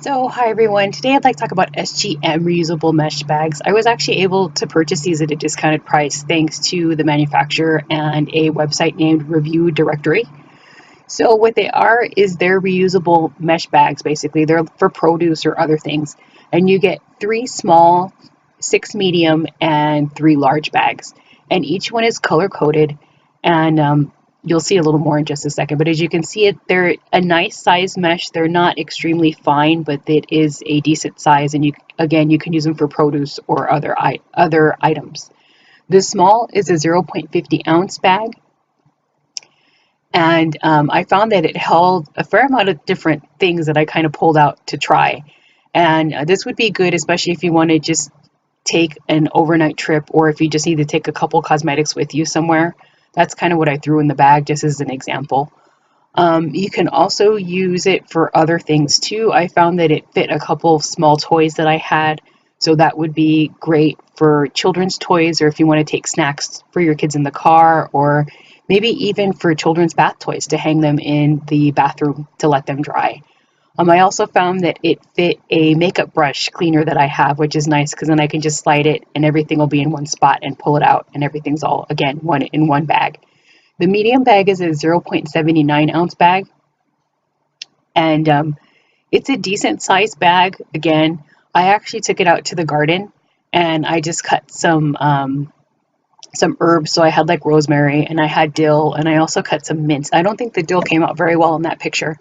So, hi everyone. Today I'd like to talk about SGM reusable mesh bags. I was actually able to purchase these at a discounted price thanks to the manufacturer and a website named Review Directory. So, what they are is they're reusable mesh bags basically. They're for produce or other things. And you get 3 small, 6 medium, and 3 large bags. And each one is color coded. And you'll see a little more in just a second, but as you can see they're a nice size mesh. They're not extremely fine, but it is a decent size, and you can use them for produce or other items. The small is a 0.50 ounce bag, and I found that it held a fair amount of different things that I kind of pulled out to try. And this would be good, especially if you want to just take an overnight trip, or if you just need to take a couple cosmetics with you somewhere. That's kind of what I threw in the bag, just as an example. You can also use it for other things too. I found that it fit a couple of small toys that I had, so that would be great for children's toys, or if you want to take snacks for your kids in the car, or maybe even for children's bath toys to hang them in the bathroom to let them dry. I also found that it fit a makeup brush cleaner that I have, which is nice because then I can just slide it and everything will be in one spot and pull it out, and everything's all, again, one in one bag. The medium bag is a 0.79 ounce bag, and it's a decent sized bag. Again, I actually took it out to the garden and I just cut some herbs. So I had like rosemary and I had dill, and I also cut some mint. I don't think the dill came out very well in that picture.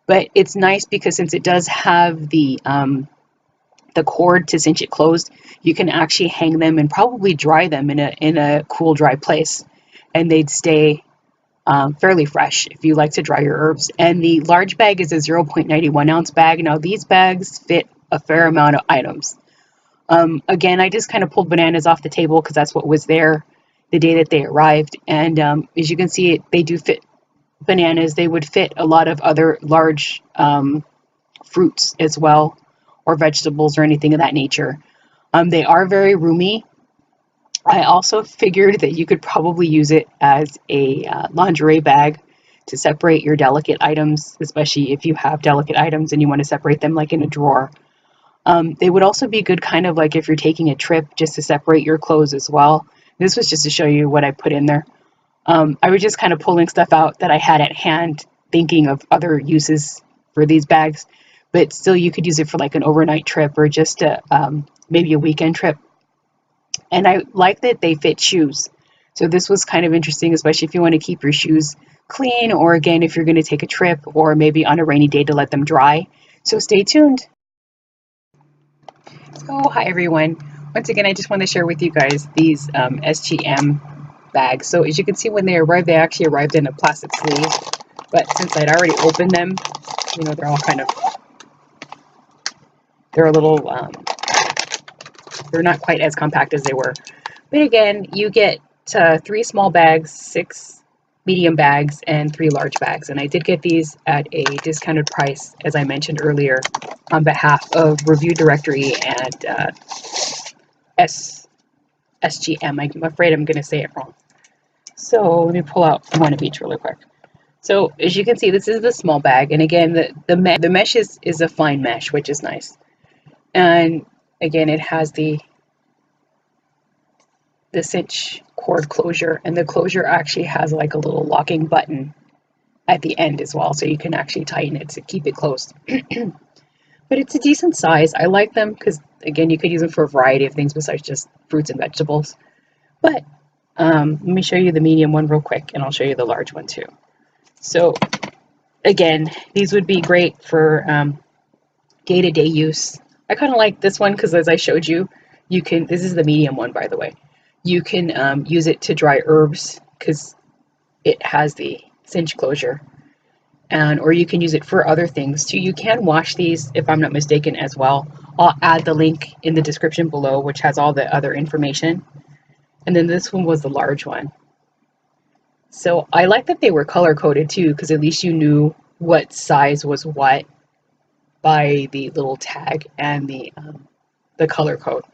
But it's nice because since it does have the cord to cinch it closed, you can actually hang them and probably dry them in a cool, dry place, and they'd stay fairly fresh if you like to dry your herbs. And the large bag is a 0.91 ounce bag. Now these bags fit a fair amount of items. Again, I just kind of pulled bananas off the table because that's what was there the day that they arrived. And as you can see, they do fit bananas. They would fit a lot of other large fruits as well, or vegetables or anything of that nature. They are very roomy. I also figured that you could probably use it as a lingerie bag to separate your delicate items, especially if you have delicate items and you want to separate them like in a drawer. They would also be good kind of like if you're taking a trip, just to separate your clothes as well. This was just to show you what I put in there. I was just kind of pulling stuff out that I had at hand, thinking of other uses for these bags, but still you could use it for like an overnight trip or just maybe a weekend trip. And I like that they fit shoes. So this was kind of interesting, especially if you want to keep your shoes clean, or again, if you're going to take a trip or maybe on a rainy day to let them dry. So stay tuned. So hi everyone. Once again, I just want to share with you guys these SGM bags. So as you can see, when they arrived, they actually arrived in a plastic sleeve, but since I'd already opened them, you know, they're all kind of, they're a little, they're not quite as compact as they were. But again, you get 3 small bags, 6 medium bags, and 3 large bags. And I did get these at a discounted price, as I mentioned earlier, on behalf of Review Directory and SGM. I'm afraid I'm going to say it wrong. So let me pull out one of each really quick. So as you can see, this is the small bag, and again, the mesh is a fine mesh, which is nice. And again, it has the cinch cord closure, and the closure actually has like a little locking button at the end as well, so you can actually tighten it to keep it closed. But it's a decent size. I like them because, again, you could use them for a variety of things besides just fruits and vegetables. But let me show you the medium one real quick, and I'll show you the large one too. So again, these would be great for day-to-day use. I kind of like this one because, as I showed you, you can, this is the medium one, by the way, you can use it to dry herbs because it has the cinch closure. Or you can use it for other things too. You can wash these, if I'm not mistaken, as well. I'll add the link in the description below, which has all the other information. And then this one was the large one. So I like that they were color coded too, because at least you knew what size was what by the little tag and the color code.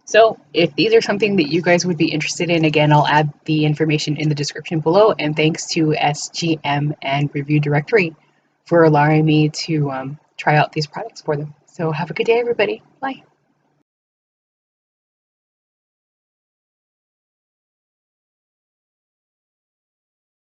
So if these are something that you guys would be interested in, again, I'll add the information in the description below. And thanks to SGM and Review Directory for allowing me to try out these products for them. So have a good day, everybody. Bye.